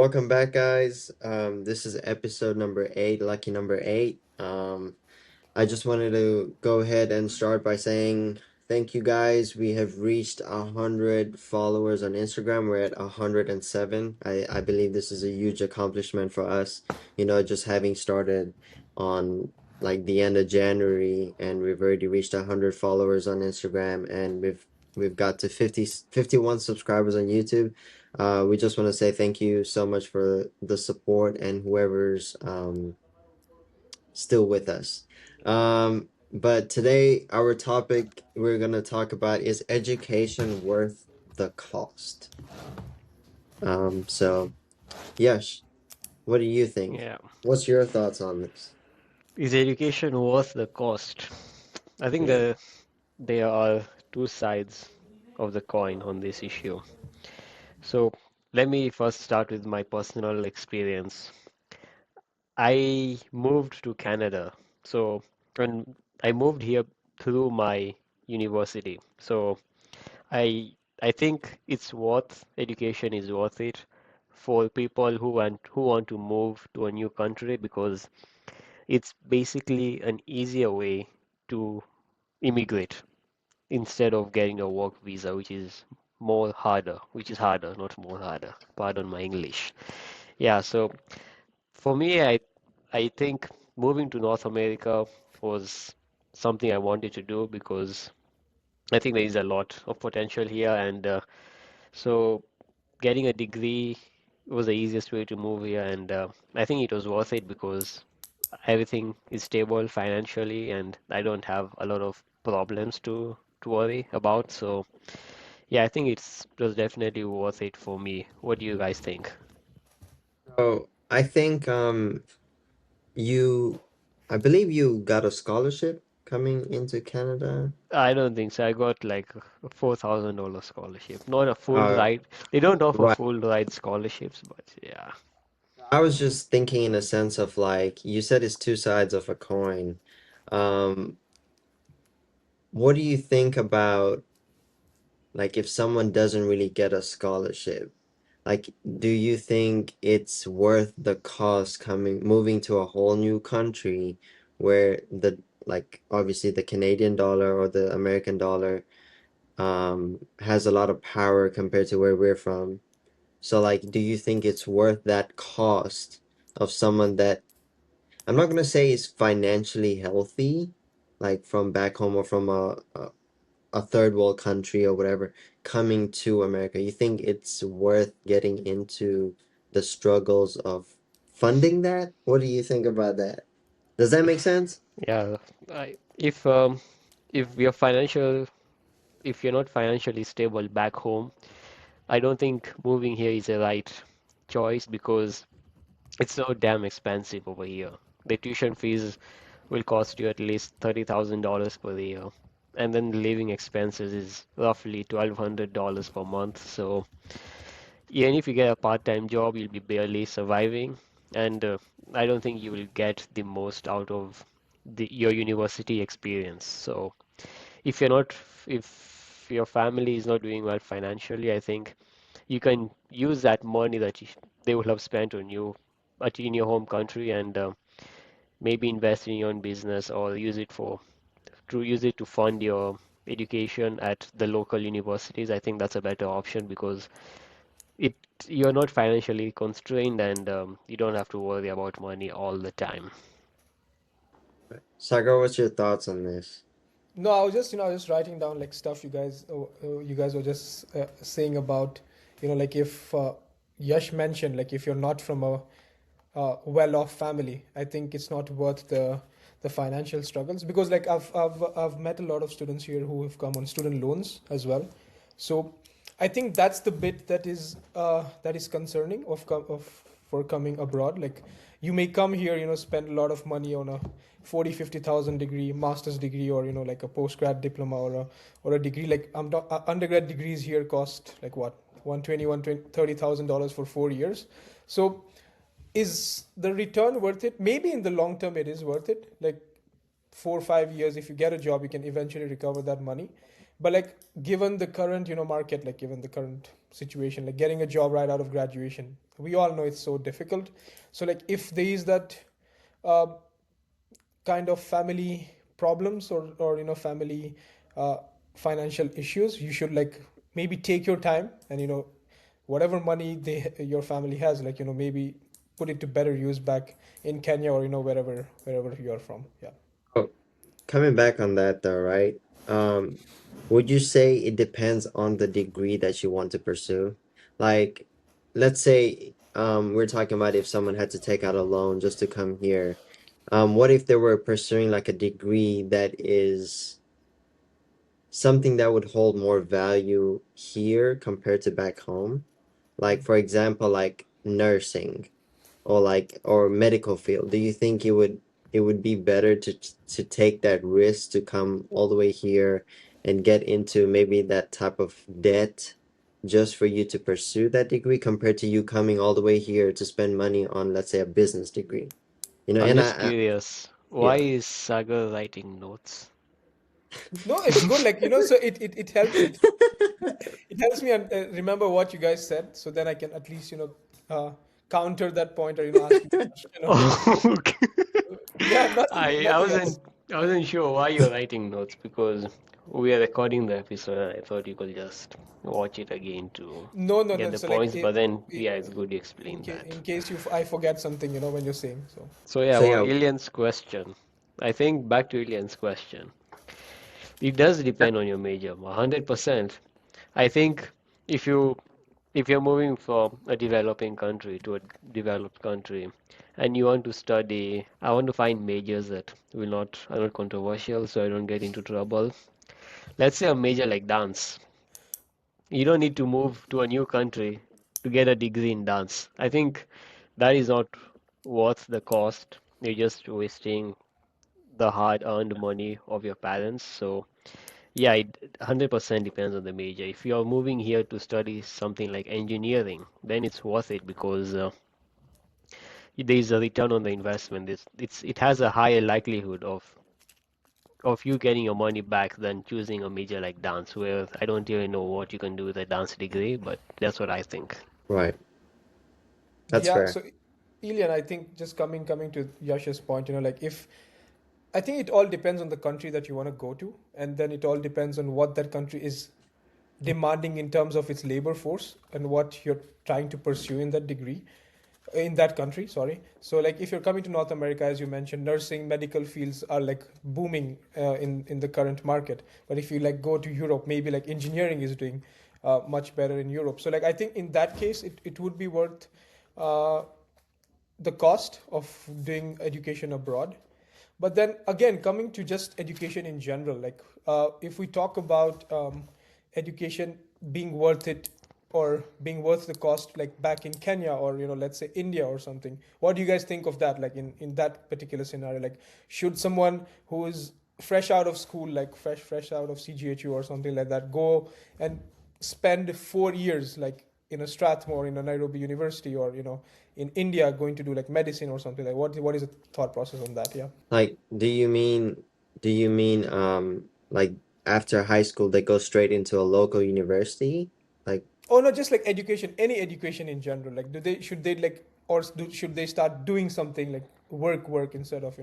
welcome back, guys. This is episode number eight, lucky number eight. I just wanted to go ahead and start by saying thank you, guys. We have reached 100 followers on Instagram. We're at 107. I believe this is a huge accomplishment for us. Just having started on like the end of January, and we've already reached 100 followers on Instagram, and we've got to 51 subscribers on YouTube. We just want to say thank you so much for the support and whoever's still with us. But today, our topic we're going to talk about is education worth the cost? So, Yash, what do you think? Yeah. What's your thoughts on this? Is education worth the cost? I think Yeah. there are two sides of the coin on this issue. So let me first start with my personal experience. I moved to Canada. So when I moved here through my university. So I I think education is worth it for people who want to move to a new country because it's basically an easier way to immigrate instead of getting a work visa, which is harder, not more harder. Pardon my English. Yeah, so for me, I think moving to North America was something I wanted to do because I think there is a lot of potential here, and so getting a degree was the easiest way to move here, and I think it was worth it because everything is stable financially and I don't have a lot of problems to worry about. So yeah, I think it was definitely worth it for me. What do you guys think? So, I think you, I believe you got a scholarship coming into Canada. I don't think so. I got like a $4,000 scholarship, not a full Uh, ride. They don't offer right. full ride scholarships, but yeah. I was just thinking in a sense of like you said it's two sides of a coin. Um, what do you think about like if someone doesn't really get a scholarship? Like, do you think it's worth the cost moving to a whole new country where like obviously the Canadian dollar or the American dollar has a lot of power compared to where we're from? So like, do you think it's worth that cost of someone that I'm not gonna say is financially healthy, like from back home or from a third world country or whatever, coming to America? You think it's worth getting into the struggles of funding that? What do you think about that? Does that make sense? Yeah, I, if you're if you're not financially stable back home, I don't think moving here is a right choice because it's so damn expensive over here. The tuition fees will cost you at least $30,000 per year. And then the living expenses is roughly $1,200 per month. So even if you get a part-time job, you'll be barely surviving. And I don't think you will get the most out of your university experience. So if you're not, if your family is not doing well financially, I think you can use that money that they would have spent on you in your home country and maybe invest in your own business or use it to fund your education at the local universities. I think that's a better option because it you're not financially constrained and you don't have to worry about money all the time. Sagar, what's your thoughts on this? No, I was just, I was just writing down like stuff you guys were just saying about, like if Yash mentioned, like if you're not from a well-off family, I think it's not worth the financial struggles because like I've met a lot of students here who have come on student loans as well. So I think that's the bit that is concerning of for coming abroad. Like you may come here, spend a lot of money on a 40-50,000 degree, master's degree, or like a postgrad diploma or a degree. Like undergrad degrees here cost like what 120, $130,000 for 4 years. So is the return worth it? Maybe in the long term it is worth it. Like 4 or 5 years, if you get a job, you can eventually recover that money. But like given the current, market, like given the current situation, like getting a job right out of graduation, we all know it's so difficult. So like if there is that uh, kind of family problems or family uh, financial issues, you should like maybe take your time and whatever money your family has, like maybe put it to better use back in Kenya or wherever you're from. Yeah. Oh, coming back on that though, right? Um, would you say it depends on the degree that you want to pursue? Like, let's say we're talking about if someone had to take out a loan just to come here. What if they were pursuing like a degree that is something that would hold more value here compared to back home? Like, for example, like nursing or medical field. Do you think it would be better to take that risk to come all the way here and get into maybe that type of debt just for you to pursue that degree compared to you coming all the way here to spend money on, let's say, a business degree? I'm And just curious, why yeah. is Sagar writing notes? No, it's good. Like, so it helps. It helps me remember what you guys said, so then I can at least, counter that point or, ask you a question or two. Oh, okay. Yeah, nothing, I nothing else. wasn't sure why you're writing notes because we are recording the episode and I thought you could just watch it again to No, no, get no. the So like, points. But then, i- yeah, it's good you explained that. in case I forget something, when you're saying so. So yeah, So well, yeah. Ilian's question. I think back to Ilian's question. It does depend on your major, 100%. I think if you if you're moving from a developing country to a developed country and you want to study, I want to find majors that will not are not controversial so I don't get into trouble. Let's say a major like dance. You don't need to move to a new country to get a degree in dance. I think that is not worth the cost. You're just wasting the hard-earned money of your parents. So yeah, it 100% depends on the major. If you're moving here to study something like engineering, then it's worth it because there is a return on the investment. It has a higher likelihood of you getting your money back than choosing a major like dance, where I don't really know what you can do with a dance degree, but that's what I think. Right. That's Yeah. fair. So, Ilian, I think just coming to Yash's point, like if I think it all depends on the country that you want to go to, and then it all depends on what that country is demanding in terms of its labor force and what you're trying to pursue in that degree, in that country. Sorry. So like if you're coming to North America, as you mentioned, nursing, medical fields are like booming in the current market. But if you like go to Europe, maybe like engineering is doing much better in Europe. So like I think in that case, it would be worth uh, the cost of doing education abroad. But then again, coming to just education in general, like if we talk about education being worth it or being worth the cost, like back in Kenya or let's say India or something, what do you guys think of that? Like in that particular scenario, like should someone who is fresh out of school, like fresh out of CGHU or something like that, go and spend 4 years like in a Strathmore, in a Nairobi University, or in India going to do like medicine or something? Like what is the thought process on that? Yeah. Like, do you mean like after high school they go straight into a local university? Like, Oh no, just like education, any education in general. Like, should they like, or should they start doing something like work instead of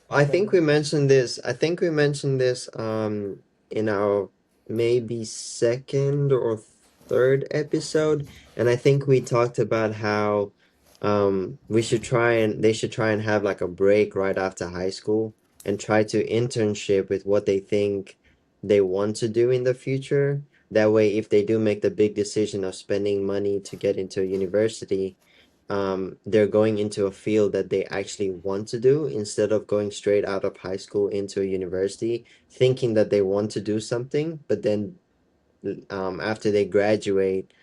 I think we spending? mentioned this. I think we mentioned this in our maybe second or third episode, and I think we talked about how they should try and have like a break right after high school and try to internship with what they think they want to do in the future. That way, if they do make the big decision of spending money to get into a university, they're going into a field that they actually want to do instead of going straight out of high school into a university, thinking that they want to do something, but then after they graduate,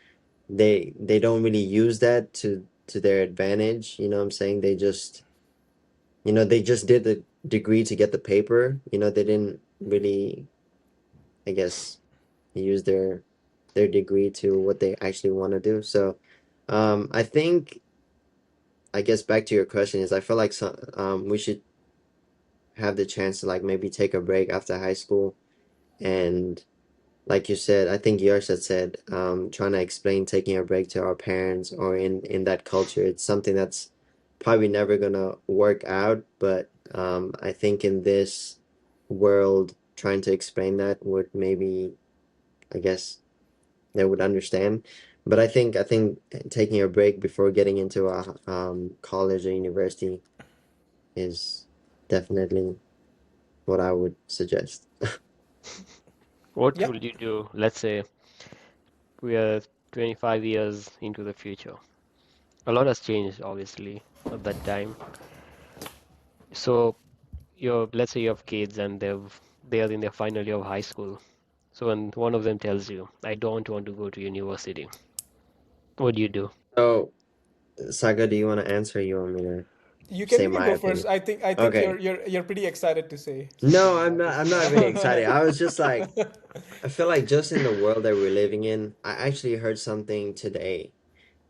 they don't really use that to their advantage. You know what I'm saying? They just did the degree to get the paper. They didn't really, I guess, use their degree to what they actually want to do. So, I think I guess back to your question is I feel like we should have the chance to like maybe take a break after high school and like you said, I think yours had said, trying to explain taking a break to our parents or in that culture, it's something that's probably never gonna work out. But I think in this world, trying to explain that would maybe, I guess, they would understand. But I think taking a break before getting into a college or university is definitely what I would suggest. What Yeah. will you do? Let's say we are 25 years into the future. A lot has changed, obviously, at that time. So let's say you have kids and they are in their final year of high school. So when one of them tells you, I don't want to go to university, what do you do? So, Saga, do you want to answer? You want me to You say can my go first. opinion? I think Okay. you're pretty excited to say No, something I'm about not. this. I'm not really excited. I was just like, I feel like just in the world that we're living in, I actually heard something today,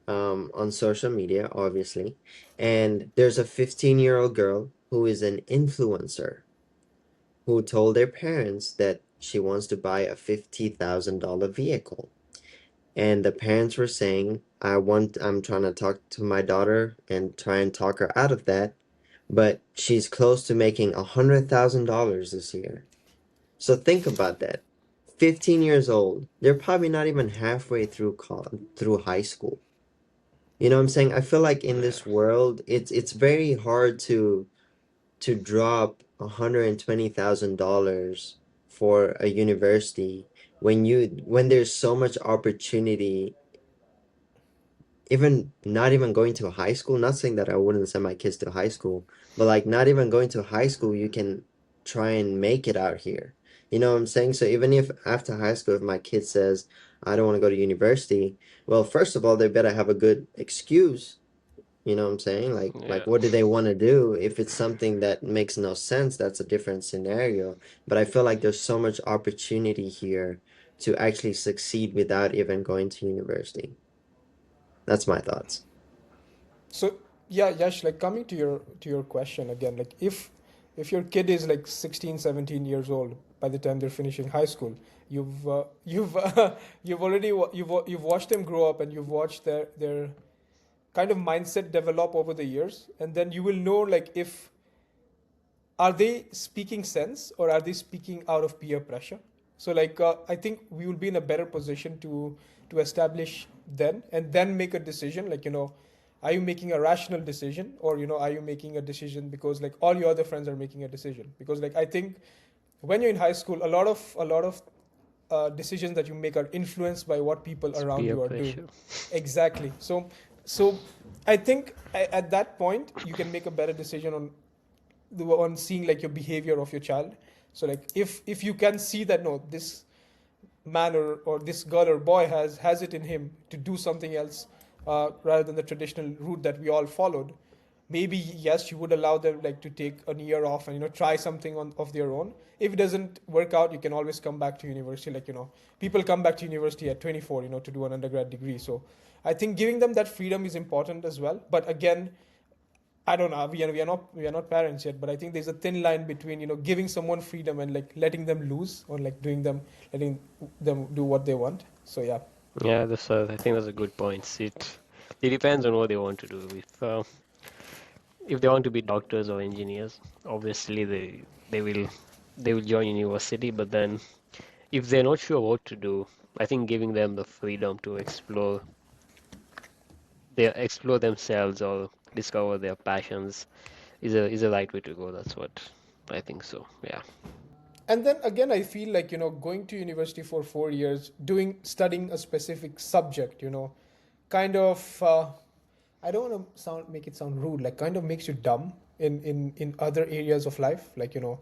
on social media, obviously, and there's a 15-year-old girl who is an influencer who told their parents that she wants to buy a $50,000 vehicle. And the parents were saying, I'm trying to talk to my daughter and try and talk her out of that, but she's close to making $100,000 this year. So think about that. 15 years old. They're probably not even halfway through high school. You know what I'm saying? I feel like in Yeah. this world, it's very hard to drop $120,000 for a university when there's so much opportunity, even not even going to high school. Not saying that I wouldn't send my kids to high school, but like not even going to high school, you can try and make it out here. You know what I'm saying? So even if after high school, if my kid says, I don't want to go to university, well, first of all, they better have a good excuse. You know what I'm saying? Like Yeah. what do they want to do? If it's something that makes no sense, that's a different scenario. But I feel like there's so much opportunity here to actually succeed without even going to university. That's my thoughts. So yeah, Yash, like coming to your question again, like if your kid is like 16, 17 years old by the time they're finishing high school, you've you've already you've watched them grow up and you've watched their kind of mindset develop over the years, and then you will know like if are they speaking sense or are they speaking out of peer pressure. So like I think we will be in a better position to establish then and then make a decision, like, you know, are you making a rational decision, or, you know, are you making a decision because like all your other friends are making a decision. Because like I think when you're in high school, a lot of decisions that you make are influenced by what people It's around peer you are doing. pressure. Exactly. So I think at that point you can make a better decision on seeing like your behavior of your child. So like if you can see that no, this man or this girl or boy has it in him to do something else, rather than the traditional route that we all followed, maybe yes, you would allow them like to take a year off and, you know, try something on of their own. If it doesn't work out, you can always come back to university. Like, you know, people come back to university at 24, you know, to do an undergrad degree. So I think giving them that freedom is important as well. But again, I don't know. We are not parents yet, but I think there's a thin line between, you know, giving someone freedom and like letting them loose, or like letting them do what they want. So yeah. Yeah, I think that's a good point. It depends on what they want to do. If they want to be doctors or engineers, obviously they will join university. But then if they're not sure what to do, I think giving them the freedom to explore themselves or discover their passions is a right way to go. That's what I think so. Yeah. And then again, I feel like, you know, going to university for 4 years, studying a specific subject, you know, kind of I don't want to make it sound rude, like kind of makes you dumb in other areas of life. Like, you know,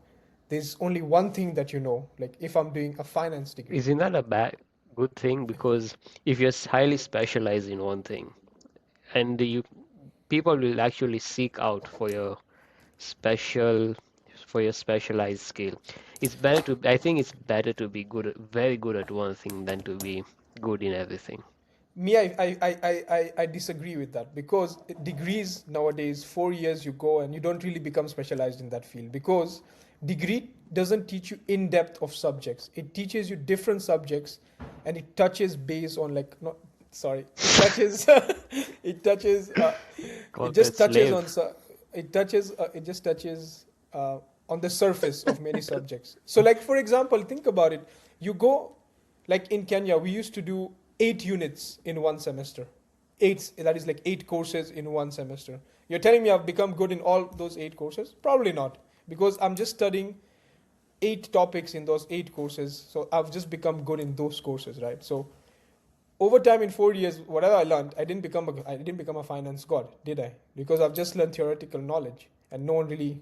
there's only one thing that, you know, like if I'm doing a finance degree. Isn't that a good thing? Because if you're highly specialized in one thing, and people will actually seek out special for your specialized skill. I think it's better to be very good at one thing than to be good in everything. Me, I disagree with that because degrees nowadays, 4 years you go and you don't really become specialized in that field because degree doesn't teach you in depth of subjects. It teaches you different subjects, and it touches based on like not sorry, it touches it touches it Corporate just touches slave. on it just touches on the surface of many subjects. So like for example, think about it. You go like in Kenya, we used to do 8 units in one semester. Eight, that is like 8 courses in one semester. You're telling me I've become good in all those 8 courses? Probably not, because I'm just studying 8 topics in those 8 courses. So I've just become good in those courses, right? So over time in 4 years, whatever I learned, I didn't become a finance god, did I? Because I've just learned theoretical knowledge, and no one really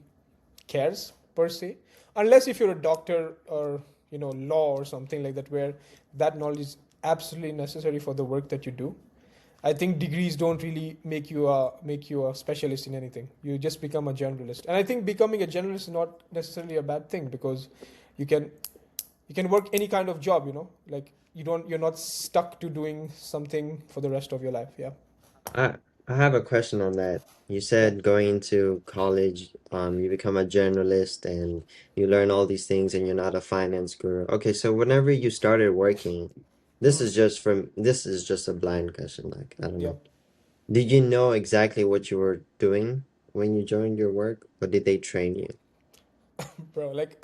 cares per se, unless if you're a doctor or law or something like that, where that knowledge is absolutely necessary for the work that you do. I think degrees don't really make you a specialist in anything. You just become a generalist, and I think becoming a generalist is not necessarily a bad thing because you can you can work any kind of job. Like you're not stuck to doing something for the rest of your life. Yeah, I I have a question on that. You yeah. said going into college, you become a journalist and you learn all these things and you're not a finance guru. Okay, so whenever you started working, Mhm. this is just a blind question, like I don't Yeah. know. Did you know exactly what you were doing when you joined your work, or did they train you? Bro, like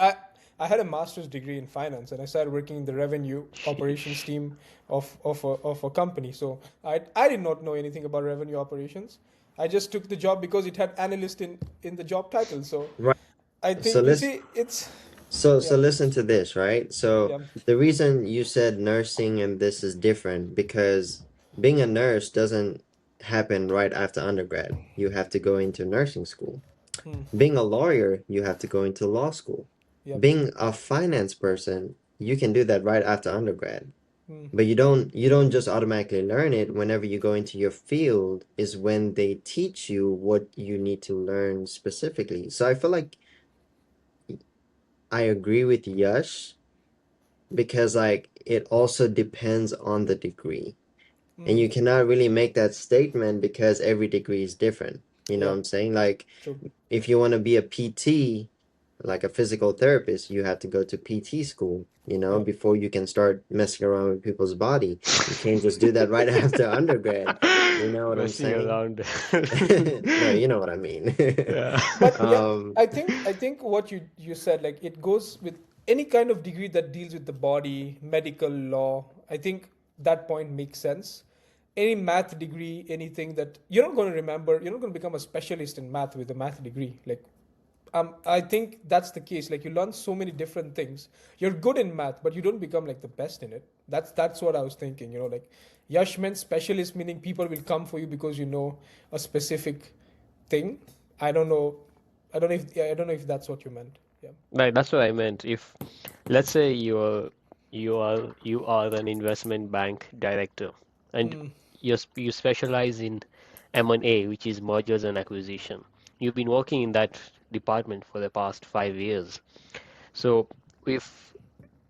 I had a master's degree in finance, and I started working in the revenue operations Sheesh. team of a company. So I did not know anything about revenue operations. I just took the job because it had analyst in the job title. So Right. I So think you let's see it's so yeah, listen to this, right? So yeah. the reason you said nursing and this is different because being a nurse doesn't happen right after undergrad. You have to go into nursing school. Hmm. Being a lawyer, you have to go into law school. Yep. Being a finance person, you can do that right after undergrad. Hmm. But you don't just automatically learn it whenever you go into your field is when they teach you what you need to learn specifically. So I feel like I agree with Yash because like it also depends on the degree. And Hmm. you cannot really make that statement because every degree is different. You know what Yep. I'm saying? Like True. if you want to be a PT, like a physical therapist, you have to go to PT school, Yep. before you can start messing around with people's body. You can't just do that right after undergrad. You know what I'm Messing saying? around. No, you know what I mean. Yeah. But yeah, Um, I think what you said, like it goes with any kind of degree that deals with the body, medical law. I think that point makes sense. Any math degree, anything that you're not going to remember, you're not going to become a specialist in math with a math degree. Like I think that's the case. Like you learn so many different things. You're good in math, but you don't become like the best in it. That's what I was thinking. Like Yash meant specialist, meaning people will come for you because you know a specific thing. I don't know. I don't know if that's what you meant. Yeah. Right, that's what I meant. If let's say you are an investment bank director and Hmm. you specialize in M&A, which is mergers and acquisition. You've been working in that department for the past 5 years. So if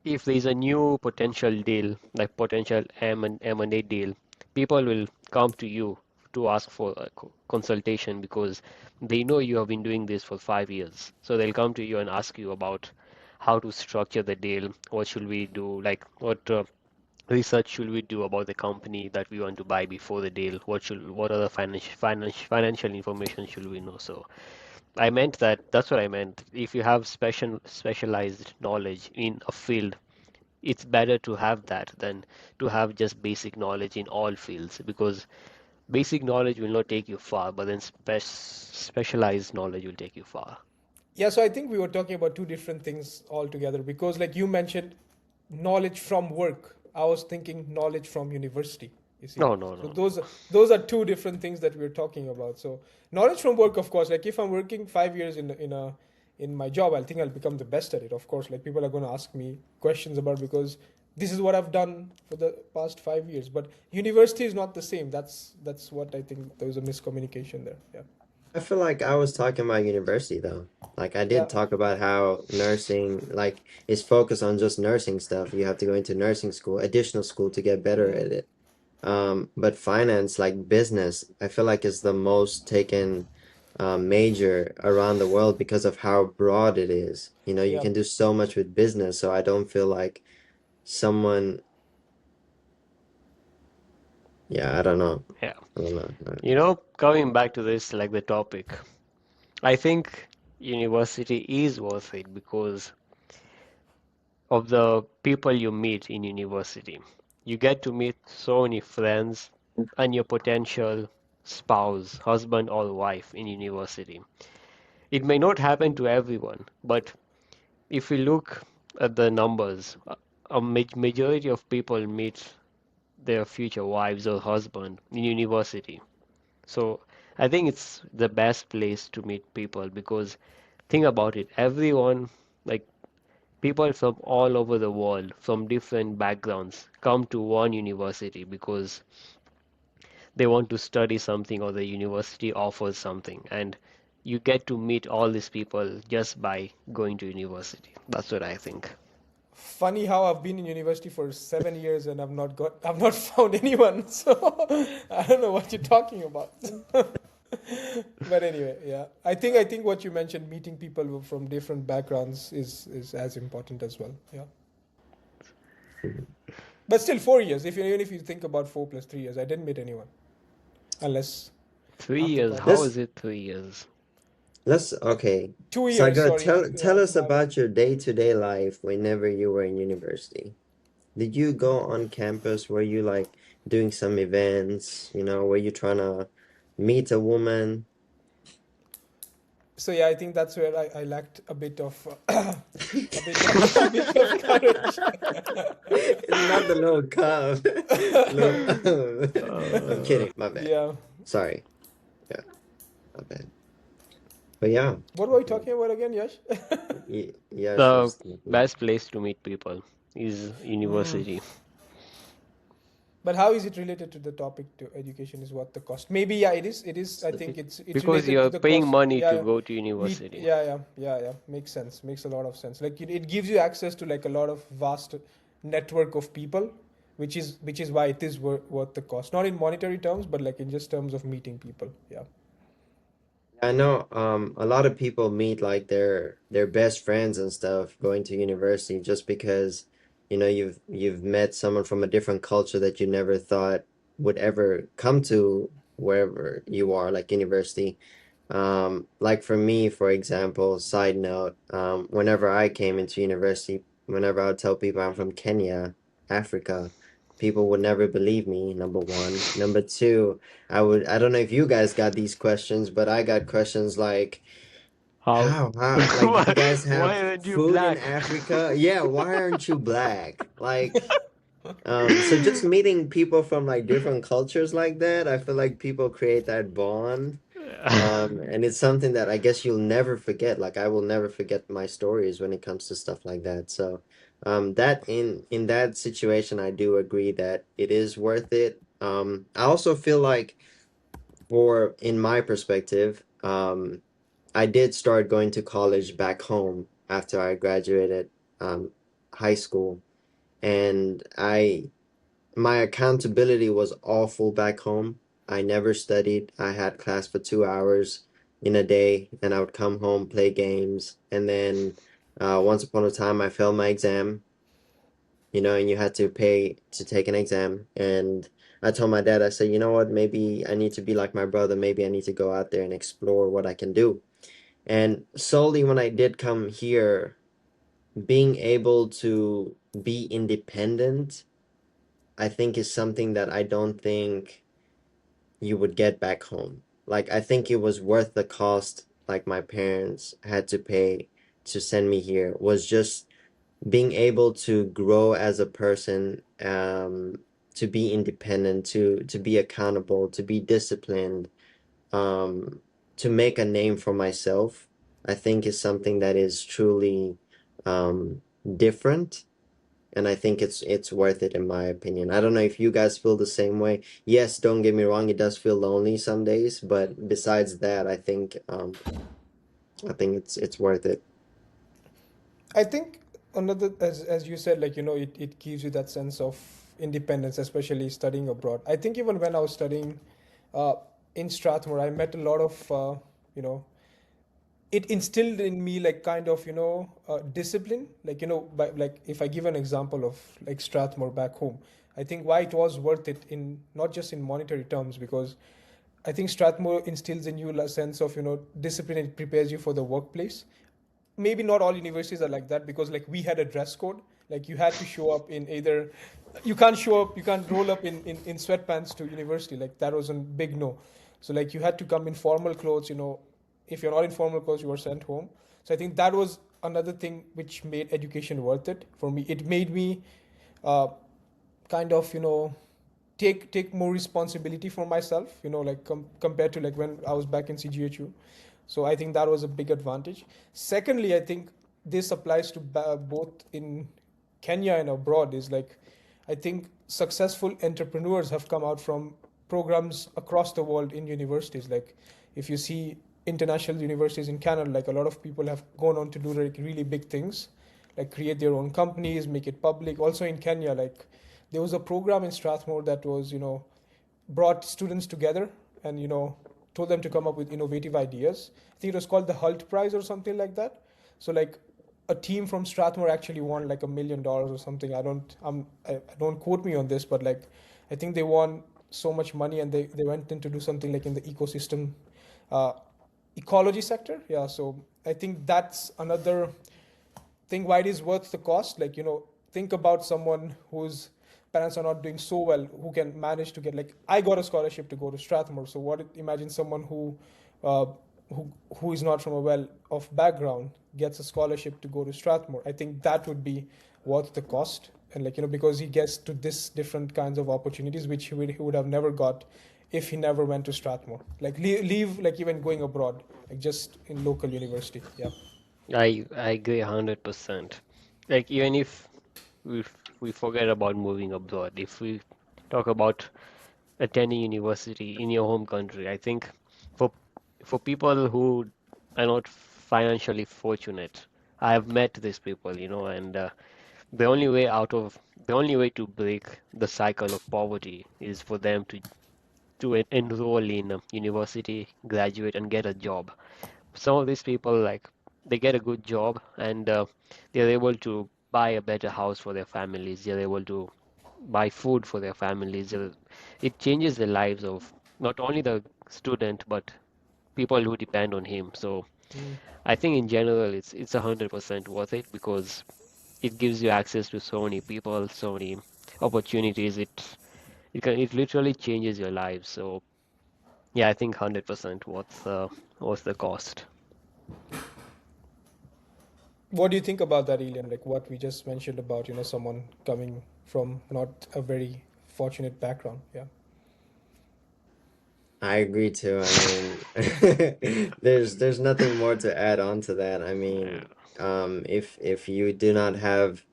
if there's a new potential deal, like potential M&A deal, people will come to you to ask for a consultation because they know you have been doing this for 5 years. So they'll come to you and ask you about how to structure the deal, what should we do, like what research should we do about the company that we want to buy before the deal, what other financial information should we know. So I meant that's what I meant. If you have specialized knowledge in a field, it's better to have that than to have just basic knowledge in all fields because basic knowledge will not take you far, but then specialized knowledge will take you far. Yeah. So I think we were talking about two different things altogether because, like you mentioned, knowledge from work. I was thinking knowledge from university. You see, No, no, so no. those are two different things that we're talking about. So knowledge from work, of course, like if I'm working 5 years in my job, I think I'll become the best at it. Of course, like people are going to ask me questions about because this is what I've done for the past 5 years. But university is not the same. That's what I think there was a miscommunication there. Yeah. I feel like I was talking about university though. Like I Yeah. did talk about how nursing like is focused on just nursing stuff. You have to go into nursing school, additional school to get better Mm. at it. But finance, like business, I feel like is the most taken major around the world because of how broad it is. You know, you Yeah. can do so much with business, so I don't feel like someone, yeah, I don't know. Yeah. I don't know. Coming back to this, like the topic, I think university is worth it because of the people you meet in university. You get to meet so many friends and your potential spouse, husband or wife in university. It may not happen to everyone, but if we look at the numbers, a majority of people meet their future wives or husband in university. So I think it's the best place to meet people because think about it, everyone, like people from all over the world, from different backgrounds, come to one university because they want to study something or the university offers something. And you get to meet all these people just by going to university. That's what I think. Funny how I've been in university for 7 years and I've not found anyone. So I don't know what you're talking about. But anyway, yeah, I think what you mentioned, meeting people from different backgrounds, is as important as well. Yeah, but still, 4 years. Even if you think about 4 plus 3 years, I didn't meet anyone unless Three after years, how college. Let's is it 3 years? okay. 2 years, Sagar, sorry. tell Yeah, us my bad. about your day-to-day life whenever you were in university. Did you go on campus? Were you like doing some events? You know, were you trying to meet a woman? So yeah, I think that's where I lacked a bit of a bit of courage. It's not the little cup. Little, I'm Uh, kidding. My bad. Yeah. Sorry. Yeah, my bad. But yeah, What were we talking about again, Yash? yeah, she the was thinking. best place to meet people is Mm. university. But how is it related to the topic to education is what the cost? Maybe yeah, it is. It is. I So, think it's Because related to you're the paying cost. money Yeah, to yeah. go to university. Yeah. Makes sense. Makes a lot of sense. Like it gives you access to like a lot of vast network of people, which is why it is worth the cost. Not in monetary terms, but like in just terms of meeting people. Yeah. I know a lot of people meet like their best friends and stuff going to university just because you know you've met someone from a different culture that you never thought would ever come to wherever you are, like university. Like for me, for example, side note, whenever I came into university, whenever I would tell people I'm from Kenya, Africa, people would never believe me, number one. Number two, I don't know if you guys got these questions, but I got questions like, How? like, do you Why, guys why have aren't you food in black? Africa? Yeah, why aren't you black? Like, so just meeting people from like different cultures like that, I feel like people create that bond. And it's something that I guess you'll never forget. Like I will never forget my stories when it comes to stuff like that. So, that in that situation, I do agree that it is worth it. I also feel like for in my perspective, I did start going to college back home after I graduated high school, and I my accountability was awful back home. I never studied. I had class for 2 hours in a day, and I would come home, play games, and then once upon a time I failed my exam, you know, and you had to pay to take an exam. And I told my dad, I said, you know what, maybe I need to be like my brother. Maybe I need to go out there and explore what I can do. And solely when I did come here, being able to be independent, I think is something that I don't think you would get back home. Like I think it was worth the cost like my parents had to pay to send me here was just being able to grow as a person, to be independent, to be accountable, to be disciplined, um, to make a name for myself, I think is something that is truly different, and I think it's worth it in my opinion. I don't know if you guys feel the same way. Yes, don't get me wrong, it does feel lonely some days, but besides that, I think it's worth it. I think another, as you said, like it gives you that sense of independence, especially studying abroad. I think even when I was studying uh, in Strathmore, I met a lot of you know it instilled in me like kind of discipline, like by, like if I give an example of like Strathmore back home, I think why it was worth it in not just in monetary terms, because I think Strathmore instills in you a sense of discipline. It prepares you for the workplace. Maybe not all universities are like that, because like we had a dress code. Like you had to show up in either, you can't roll up in sweatpants to university. Like that was a big no. So like you had to come in formal clothes. If you're not in formal clothes, you were sent home. So I think that was another thing which made education worth it for me. It made me uh, kind of take more responsibility for myself, like compared to like when I was back in CGHU. So I think that was a big advantage. Secondly, I think this applies to both in Kenya and abroad. Is like, I think successful entrepreneurs have come out from programs across the world in universities. Like if you see international universities in Canada, like a lot of people have gone on to do like really big things, like create their own companies, make it public. Also in Kenya, like there was a program in Strathmore that was, brought students together and, told them to come up with innovative ideas. I think it was called the Hult Prize or something like that. So like a team from Strathmore actually won like $1 million or something. I don't quote me on this, but like I think they won so much money, and they went in to do something like in the ecosystem uh, ecology sector. Yeah, so I think that's another thing why it is worth the cost. Like, think about someone whose parents are not doing so well, who can manage to get, like, I got a scholarship to go to Strathmore. So imagine someone uh, who is not from a well-off background gets a scholarship to go to Strathmore. I think that would be worth the cost. And like, because he gets to this different kinds of opportunities, which he would have never got if he never went to Strathmore. Like leave like even going abroad, like just in local university. Yeah. I agree 100%. Like even if we we forget about moving abroad, if we talk about attending university in your home country, I think for for people who are not financially fortunate, I have met these people, and the only way out of the only way to break the cycle of poverty is for them to enroll in a university, graduate, and get a job. Some of these people, like, they get a good job, and they're able to buy a better house for their families. They're able to buy food for their families. It changes the lives of not only the student but people who depend on him. So Mm. I think in general it's 100% worth it because it gives you access to so many people, so many opportunities. It literally changes your life. So yeah, I think 100% worth the cost. What do you think about that, Elian? Like what we just mentioned about, someone coming from not a very fortunate background. Yeah. I agree too. I mean, there's nothing more to add on to that. I Yeah. mean, if you do not have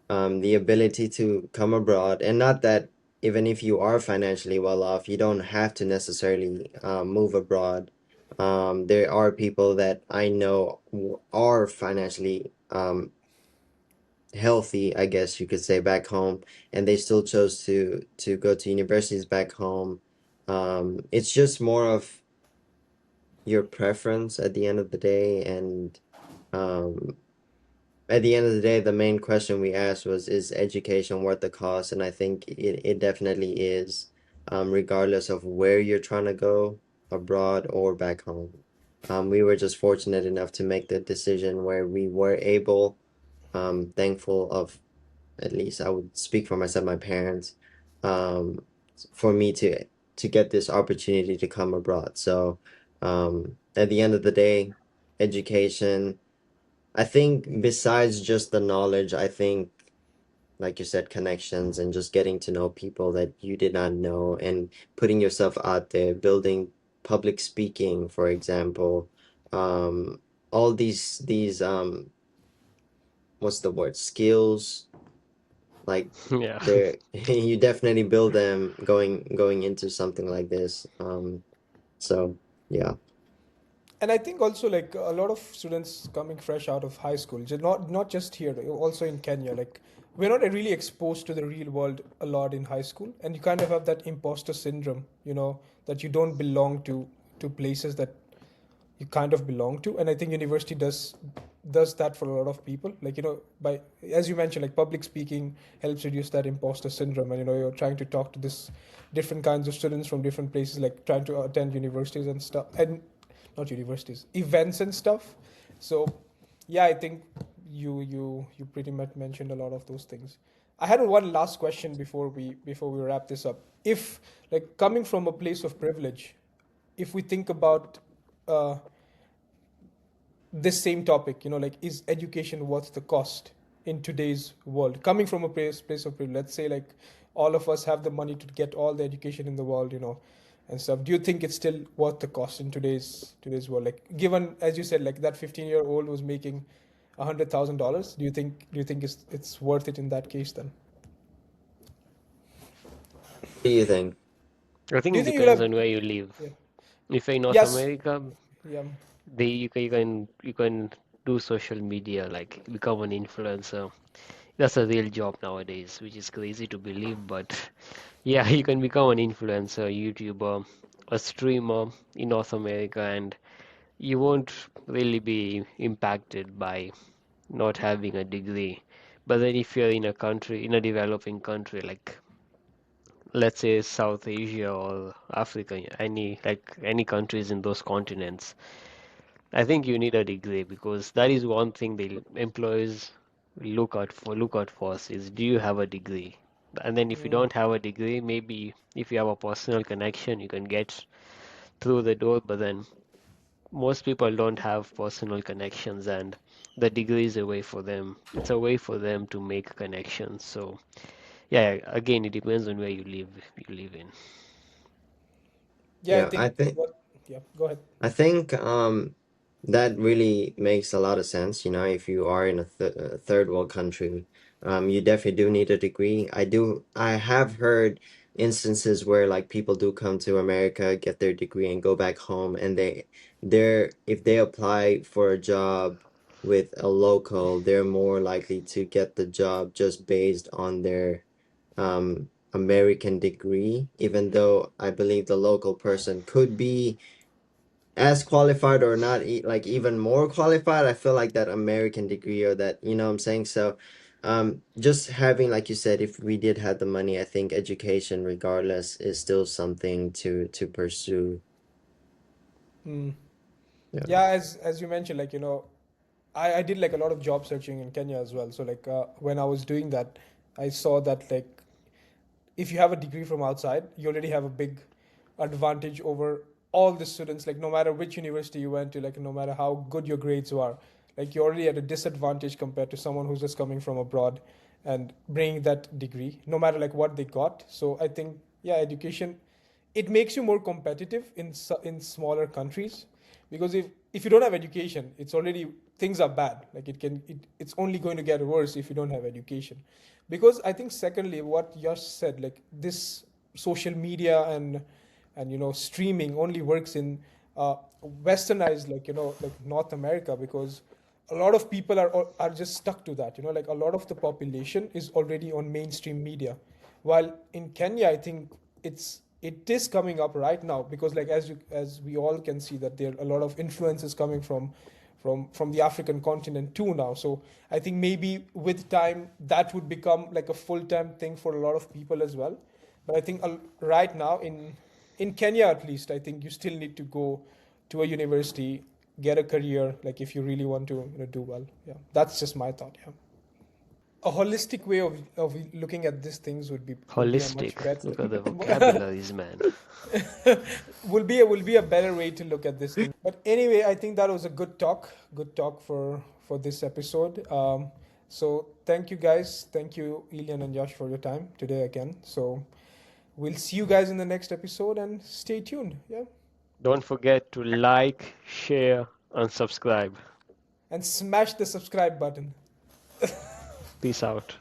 the ability to come abroad, and not that even if you are financially well off, you don't have to necessarily move abroad. There are people that I know are financially healthy, I guess you could say, back home, and they still chose to go to universities back home. It's just more of your preference at the end of the day, and um, at the end of the day, the main question we asked was, is education worth the cost? And I think it definitely is, regardless of where you're trying to go, abroad or back home. We were just fortunate enough to make the decision where we were able, thankful of, at least I would speak for myself, my parents, um, for me to get this opportunity to come abroad. So, at the end of the day, education, I think besides just the knowledge, I think, like you said, connections and just getting to know people that you did not know and putting yourself out there, building public speaking, for example, um, all these what's the word, skills, like Yeah. there you definitely build them going into something like this. So yeah. And I think also like a lot of students coming fresh out of high school, not just here, also in Kenya, like we're not really exposed to the real world a lot in high school, and you kind of have that imposter syndrome, that you don't belong to places that you kind of belong to. And I think university does that for a lot of people, like by, as you mentioned, like public speaking helps reduce that imposter syndrome, and you're trying to talk to this different kinds of students from different places, like trying to attend universities and stuff, and not universities, events and stuff. So yeah, I think you pretty much mentioned a lot of those things. I had one last question before we wrap this up. If, like, coming from a place of privilege, if we think about uh, this same topic, like, is education worth the cost in today's world? Coming from a place of privilege, let's say, like, all of us have the money to get all the education in the world, and stuff. Do you think it's still worth the cost in today's world? Like, given, as you said, like that 15-year-old was making $100,000, do you think it's worth it in that case then? What do you think? I think Do you it think you'll depends have? on where you live. Yeah. If you're in North Yes. America, Yeah. you can do social media, like become an influencer. That's a real job nowadays, which is crazy to believe, but yeah, you can become an influencer, YouTuber, a streamer in North America, and you won't really be impacted by not having a degree. But then if you're in a country, in a developing country, like let's say South Asia or Africa, any countries in those continents, I think you need a degree, because that is one thing the employers look out for us is, do you have a degree? And then if you Mm, don't have a degree, maybe if you have a personal connection, you can get through the door. But then most people don't have personal connections, and the degree is a way for them. It's a way for them to make connections. So yeah, again, it depends on where you live in. yeah, I Yeah, think what. Yeah, go ahead. I think that really makes a lot of sense. If you are in a third world country, you definitely do need a degree. I have heard instances where like people do come to America, get their degree, and go back home, and if they apply for a job with a local, they're more likely to get the job just based on their American degree, even though I believe the local person could be as qualified or not like even more qualified. I feel like that American degree or that, you know what I'm saying? So just having, like you said, if we did have the money, I think education regardless is still something to pursue. Mm. Yeah. Yeah, as you mentioned, like, I did like a lot of job searching in Kenya as well. So like, when I was doing that, I saw that, like, if you have a degree from outside, you already have a big advantage over all the students. Like, no matter which university you went to, like, no matter how good your grades were, like, you're already at a disadvantage compared to someone who's just coming from abroad and bringing that degree, no matter like what they got. So I think, yeah, education, it makes you more competitive in smaller countries, because if you don't have education, it's already, things are bad. Like, it's only going to get worse if you don't have education. Because I think, secondly, what Yash said, like, this social media and streaming only works in westernized, like, like North America, because a lot of people are just stuck to that. Like, a lot of the population is already on mainstream media, while in Kenya, I think it is coming up right now, because, like, as we all can see, that there are a lot of influences coming from the African continent too now. So I think maybe with time that would become like a full-time thing for a lot of people as well. But I think right now in Kenya, at least, I think you still need to go to a university, get a career, like, if you really want to do well. Yeah, that's just my thought. Yeah, a holistic way of looking at these things would be a much Holistic. better Look at the vocabularies, man. will be a better way to look at this thing. But anyway, I think that was a good talk for this episode. So thank you guys, thank you Elian and Josh for your time today again. So we'll see you guys in the next episode, and stay tuned. Yeah, Don't forget to like, share, and subscribe. and smash the subscribe button. Peace out.